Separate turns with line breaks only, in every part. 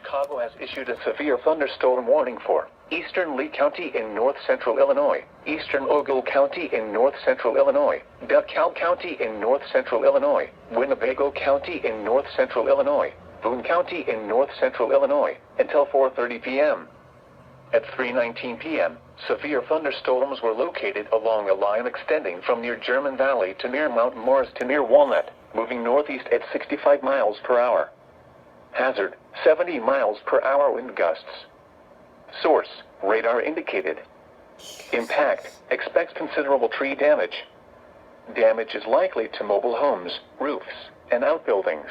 Chicago has issued a severe thunderstorm warning for eastern Lee County in north-central Illinois, eastern Ogle County in north-central Illinois, DeKalb County in north-central Illinois, Winnebago County in north-central Illinois, Boone County in north-central Illinois, until 4:30 p.m. At 3:19 p.m., severe thunderstorms were located along a line extending from near German Valley to near Mount Morris to near Walnut, moving northeast at 65 miles per hour. Hazard, 70 miles per hour wind gusts. Source, radar indicated. Impact, expects considerable tree damage. Damage is likely to mobile homes, roofs, and outbuildings.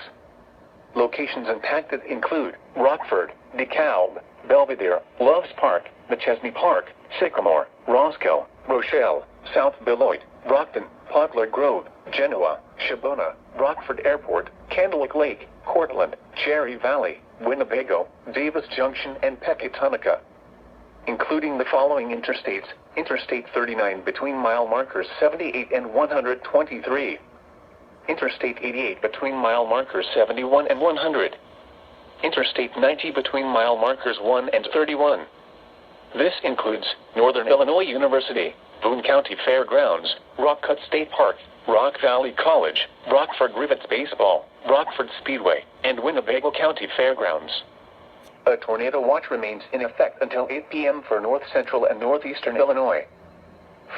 Locations impacted include Rockford, DeKalb, Belvedere, Loves Park, McChesney Park, Sycamore, Roscoe, Rochelle, South Beloit, Brockton, Poplar Grove, Genoa, Shabona, Rockford Airport, Candlewick Lake, Cortland, Cherry Valley, Winnebago, Davis Junction, and Pecatonica. Including the following interstates: Interstate 39 between mile markers 78 and 123. Interstate 88 between mile markers 71 and 100. Interstate 90 between mile markers 1 and 31. This includes Northern Illinois University, Boone County Fairgrounds, Rock Cut State Park, Rock Valley College, Rockford Rivets Baseball, Rockford Speedway, and Winnebago County Fairgrounds. A tornado watch remains in effect until 8 p.m. for north-central and northeastern Illinois.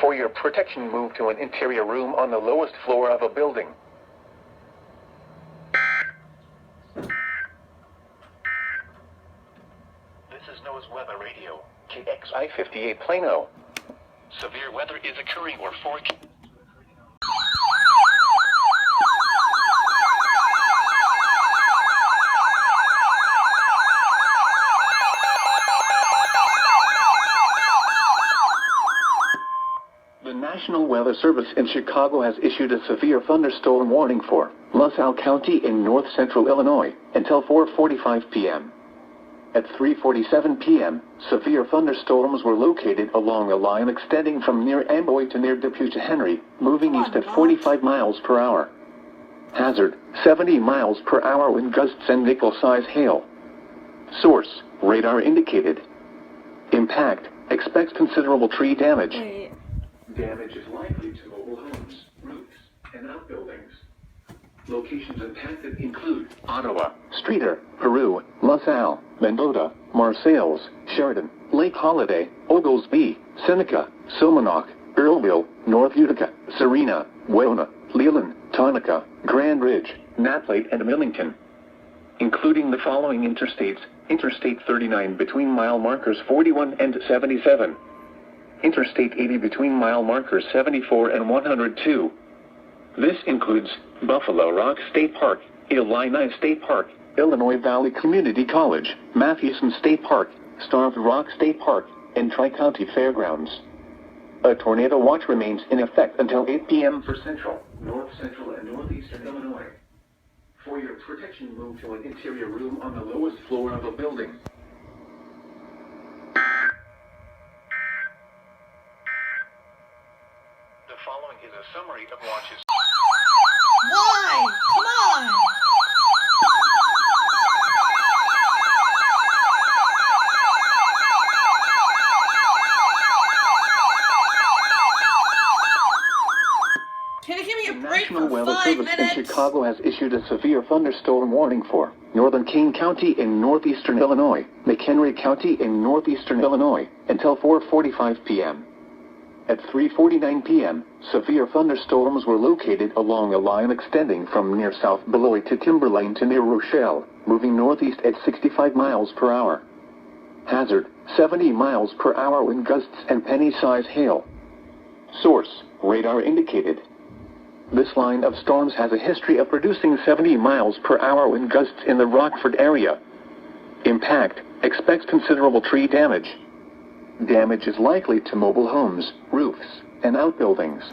For your protection, move to an interior room on the lowest floor of a building. This is NOAA's Weather Radio, KXI-58 Plano. Severe weather is occurring or forecast. The National Weather Service in Chicago has issued a severe thunderstorm warning for LaSalle County in north-central Illinois until 4:45 p.m. At 3:47 p.m., severe thunderstorms were located along a line extending from near Amboy to near Depute Henry, moving east at 45 miles per hour. Hazard, 70 miles per hour wind gusts and nickel-size hail. Source, radar indicated. Impact, expects considerable tree damage. Damage is likely to mobile homes, roofs, and outbuildings. Locations impacted include Ottawa, Streator, Peru, LaSalle, Mendota, Marseilles, Sheridan, Lake Holiday, Oglesby, Seneca, Somonauk, Earlville, North Utica, Serena, Wona, Leland, Tonica, Grand Ridge, Naplate, and Millington. Including the following interstates: Interstate 39 between mile markers 41 and 77. Interstate 80 between mile markers 74 and 102. This includes Buffalo Rock State Park, Illini State Park, Illinois Valley Community College, Mathewson State Park, Starved Rock State Park, and Tri-County Fairgrounds. A tornado watch remains in effect until 8 p.m. for central, north-central, and northeastern Illinois. For your protection, move to an interior room on the lowest floor of a building. The following is a summary of watches.
Why? Come on!
Can you give me a break? The National Weather Service in Chicago has issued a severe thunderstorm warning for Northern Kane County in northeastern Illinois, McHenry County in northeastern Illinois, until 4:45 p.m. At 3:49 p.m., severe thunderstorms were located along a line extending from near South Beloit to Timberlane to near Rochelle, moving northeast at 65 miles per hour. Hazard, 70 miles per hour wind gusts and penny-size hail. Source, radar indicated. This line of storms has a history of producing 70 miles per hour wind gusts in the Rockford area. Impact, expects considerable tree damage. Damage is likely to mobile homes, roofs, and outbuildings.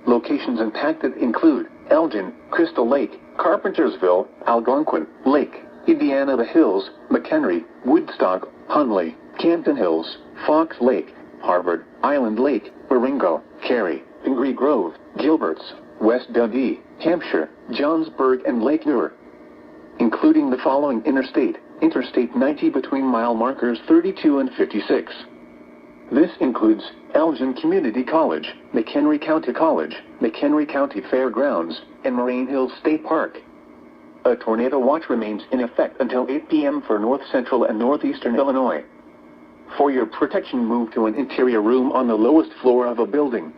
Locations impacted include Elgin, Crystal Lake, Carpentersville, Algonquin, Lake, Indiana the Hills, McHenry, Woodstock, Hunley, Campton Hills, Fox Lake, Harvard, Island Lake, Waringo, Cary, Pingree Grove, Gilberts, West Dundee, Hampshire, Johnsburg, and Lake Lure. Including the following interstate: Interstate 90 between mile markers 32 and 56. This includes Elgin Community College, McHenry County College, McHenry County Fairgrounds, and Moraine Hills State Park. A tornado watch remains in effect until 8 p.m. for north central and northeastern Illinois. For your protection, move to an interior room on the lowest floor of a building.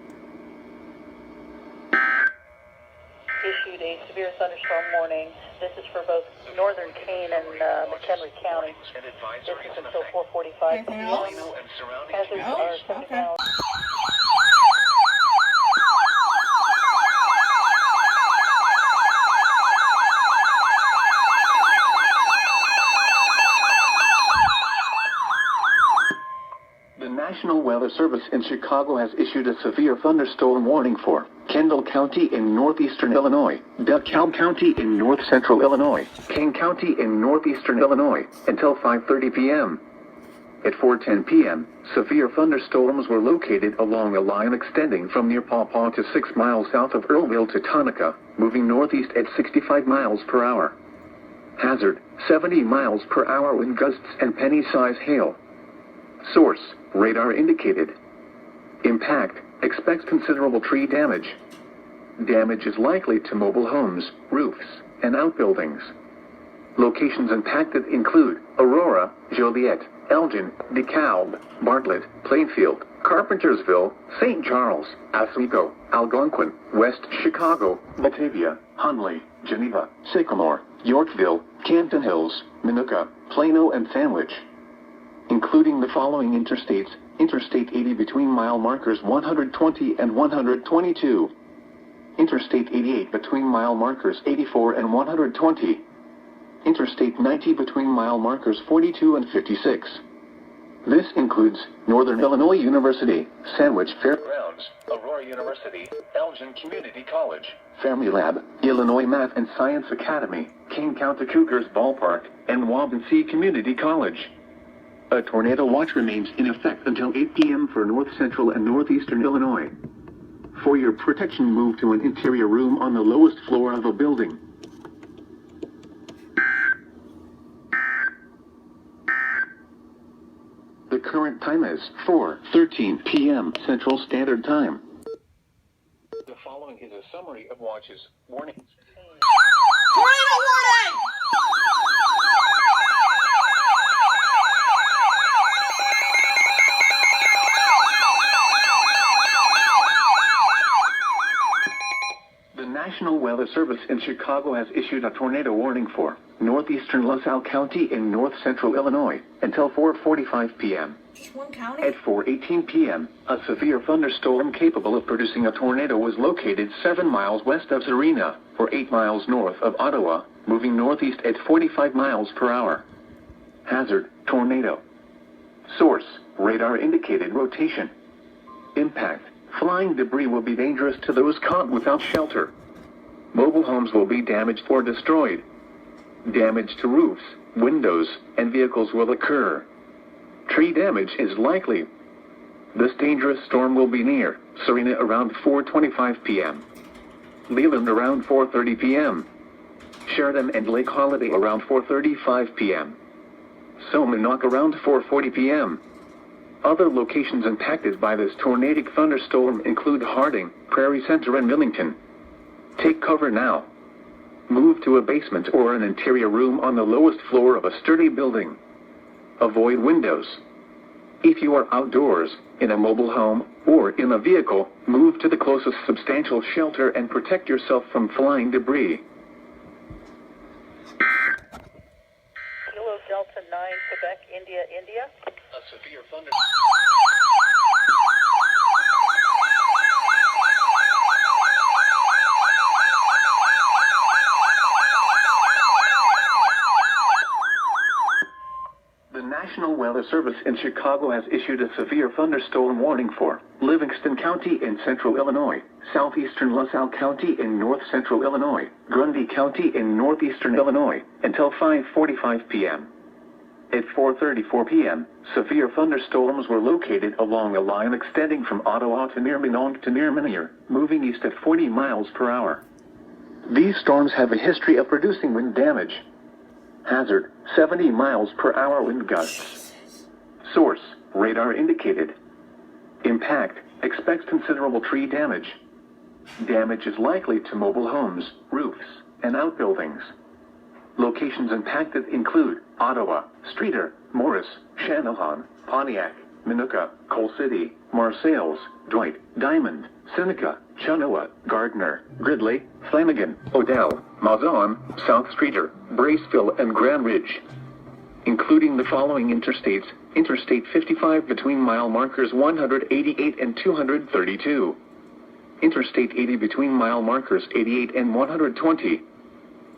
Issued a severe thunderstorm warning. This is for both northern Kane and McHenry County. This is until 4:45
Anything
p.m.
else?
Hazards are 70
Okay.
miles.
The National Weather Service in Chicago has issued a severe thunderstorm warning for Kendall County in northeastern Illinois, DeKalb County in north central Illinois, King County in northeastern Illinois, until 5:30 p.m. At 4:10 p.m., severe thunderstorms were located along a line extending from near Paw Paw to 6 miles south of Earlville to Tonica, moving northeast at 65 miles per hour. Hazard, 70 miles per hour wind gusts and penny-size hail. Source, radar indicated. Impact, expects considerable tree damage. Damage is likely to mobile homes, roofs, and outbuildings. Locations impacted include Aurora, Joliet, Elgin, DeKalb, Bartlett, Plainfield, Carpentersville, St. Charles, Oswego, Algonquin, West Chicago, Batavia, Hunley, Geneva, Sycamore, Yorkville, Canton Hills, Minooka, Plano, and Sandwich. Including the following interstates: Interstate 80 between mile markers 120 and 122. Interstate 88 between mile markers 84 and 120. Interstate 90 between mile markers 42 and 56. This includes Northern Illinois University, Sandwich Fairgrounds, Aurora University, Elgin Community College, Fermilab, Illinois Math and Science Academy, King County Cougars Ballpark, and Waubonsee Community College. A tornado watch remains in effect until 8 p.m. for north central and northeastern Illinois. For your protection, move to an interior room on the lowest floor of a building. The current time is 4:13 p.m. Central Standard Time. The following is a summary of watches, warnings.
Tornado warning!
The National Weather Service in Chicago has issued a tornado warning for northeastern LaSalle County in north central Illinois until 4:45 p.m.
Just one county?
At 4:18 p.m., a severe thunderstorm capable of producing a tornado was located 7 miles west of Serena, or 8 miles north of Ottawa, moving northeast at 45 miles per hour. Hazard, tornado. Source, radar indicated rotation. Impact, flying debris will be dangerous to those caught without shelter. Mobile homes will be damaged or destroyed. Damage to roofs, windows, and vehicles will occur. Tree damage is likely. This dangerous storm will be near Serena around 4:25 p.m. Leland around 4:30 p.m. Sheridan and Lake Holiday around 4:35 p.m. Somonauk around 4:40 p.m. Other locations impacted by this tornadic thunderstorm include Harding, Prairie Center, and Millington. Take cover now. Move to a basement or an interior room on the lowest floor of a sturdy building. Avoid windows. If you are outdoors, in a mobile home, or in a vehicle, move to the closest substantial shelter and protect yourself from flying debris.
Kilo Delta 9, Quebec, India, India.
A severe thunder. The National Weather Service in Chicago has issued a severe thunderstorm warning for Livingston County in central Illinois, southeastern LaSalle County in north central Illinois, Grundy County in northeastern Illinois, until 5:45 p.m. At 4:34 p.m., severe thunderstorms were located along a line extending from Ottawa to near Minonk to near Minier, moving east at 40 miles per hour. These storms have a history of producing wind damage. Hazard, 70 miles per hour wind gusts. Source, radar indicated. Impact, expects considerable tree damage. Damage is likely to mobile homes, roofs, and outbuildings. Locations impacted include Ottawa, Streator, Morris, Channahon, Pontiac, Minooka, Coal City, Marseilles, Dwight, Diamond, Seneca, Chenoa, Gardner, Gridley, Flanagan, Odell, Mazon, South Streator, Braceville, and Grand Ridge. Including the following interstates: Interstate 55 between mile markers 188 and 232. Interstate 80 between mile markers 88 and 120.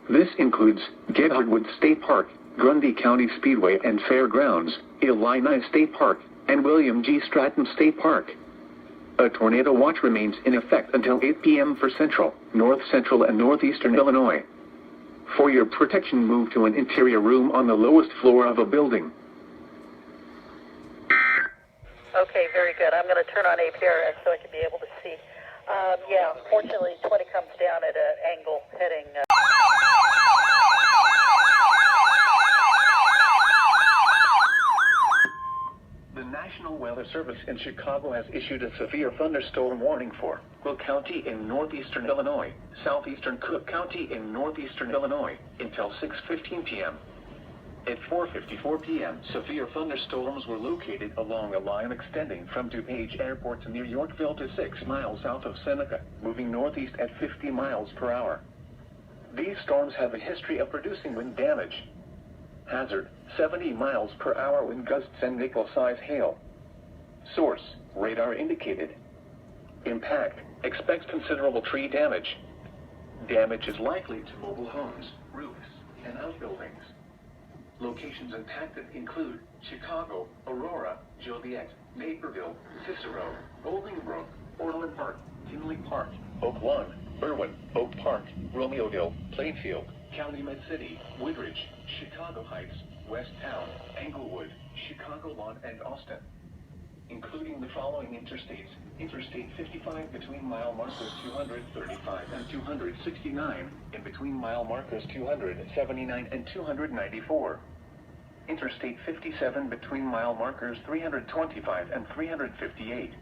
This includes Gedhardwood State Park, Grundy County Speedway and Fairgrounds, Illini State Park, and William G. Stratton State Park. A tornado watch remains in effect until 8 p.m. for central, north central, and northeastern Illinois. For your protection, move to an interior room on the lowest floor of a building.
Okay, very good. I'm going to turn on APRS so I can be able to see. Yeah, unfortunately, 20 comes down at an angle heading...
The National Weather Service in Chicago has issued a severe thunderstorm warning for Will County in northeastern Illinois, southeastern Cook County in northeastern Illinois, until 6:15 p.m. At 4:54 p.m., severe thunderstorms were located along a line extending from DuPage Airport to near Yorkville to 6 miles south of Seneca, moving northeast at 50 miles per hour. These storms have a history of producing wind damage. Hazard, 70 miles per hour wind gusts and nickel-size hail. Source, radar indicated. Impact, expects considerable tree damage. Damage is likely to mobile homes, roofs, and outbuildings. Locations impacted include Chicago, Aurora, Joliet, Naperville, Cicero, Bolingbrook, Orland Park, Tinley Park, Oak Lawn, Berwyn, Oak Park, Romeoville, Plainfield, Calumet City, Woodridge, Chicago Heights, West Town, Englewood, Chicago Lawn, and Austin. Including the following interstates: Interstate 55 between mile markers 235 and 269, in between mile markers 279 and 294. Interstate 57 between mile markers 325 and 358.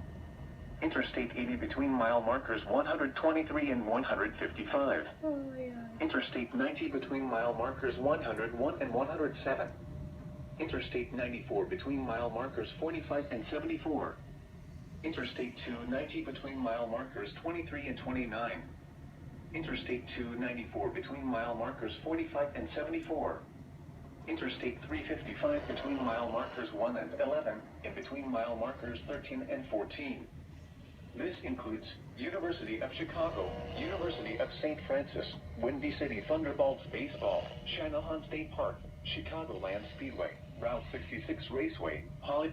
Interstate 80 between mile markers 123 and 155. Interstate 90 between mile markers 101 and 107. Interstate 94 between mile markers 45 and 74. Interstate 290 between mile markers 23 and 29. Interstate 294 between mile markers 45 and 74. Interstate 355 between mile markers 1 and 11, in between mile markers 13 and 14. This includes University of Chicago, University of St. Francis, Windy City Thunderbolts Baseball, Channahon State Park, Chicagoland Speedway, Route 66 Raceway, Holly...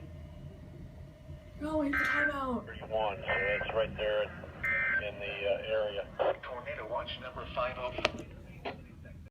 No, wait for timeout.
31, so it's right there in the area.
Tornado watch number 5